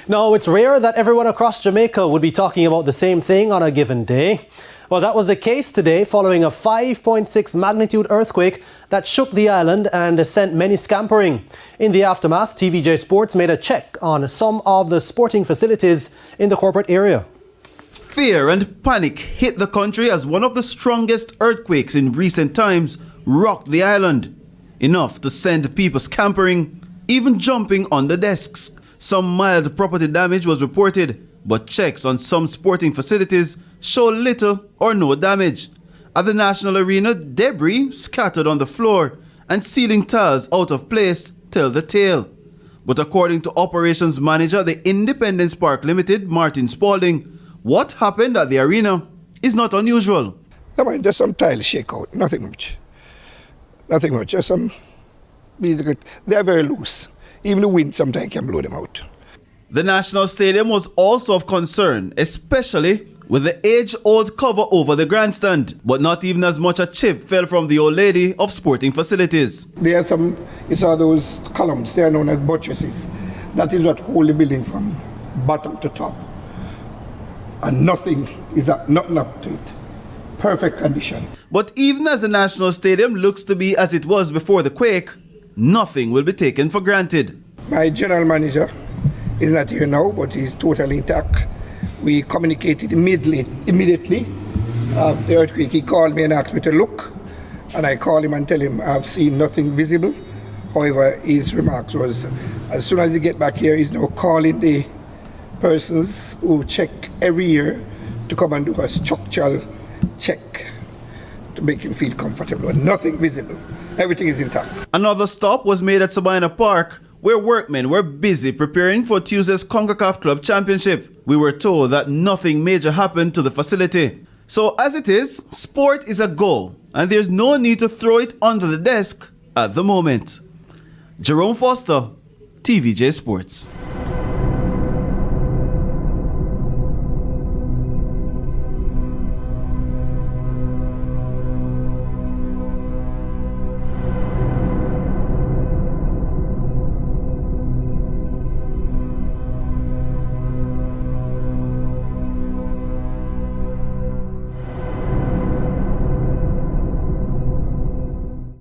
Now, it's rare that everyone across Jamaica would be talking about the same thing on a given day. Well, that was the case today following a 5.6 magnitude earthquake that shook the island and sent many scampering. In the aftermath, TVJ Sports made a check on some of the sporting facilities in the corporate area. Fear and panic hit the country as one of the strongest earthquakes in recent times rocked the island, enough to send people scampering, even jumping on the desks. Some mild property damage was reported, but checks on some sporting facilities show little or no damage. At the National Arena, debris scattered on the floor and ceiling tiles out of place tell the tale. But according to operations manager at the Independence Park Limited, Martin Spalding, what happened at the arena is not unusual. No, man, just some tiles shake out, nothing much. Nothing much, just some, they're very loose. Even the wind sometimes can blow them out. The National Stadium was also of concern, especially with the age-old cover over the grandstand. But not even as much a chip fell from the old lady of sporting facilities. There are some, you saw those columns, they are known as buttresses. That is what hold the building from bottom to top. And nothing up to it. Perfect condition. But even as the National Stadium looks to be as it was before the quake, nothing will be taken for granted. My general manager is not here now, but he's totally intact. We communicated immediately after the earthquake. He called me and asked me to look, and I called him and tell him I've seen nothing visible. However, his remarks was, as soon as he get back here, he's now calling the persons who check every year to come and do a structural check to make him feel comfortable. Nothing visible. Everything is intact. Another stop was made at Sabina Park, where workmen were busy preparing for Tuesday's CONCACAF Club Championship. We were told that nothing major happened to the facility. So as it is, sport is a go, and there's no need to throw it under the desk at the moment. Jerome Foster, TVJ Sports.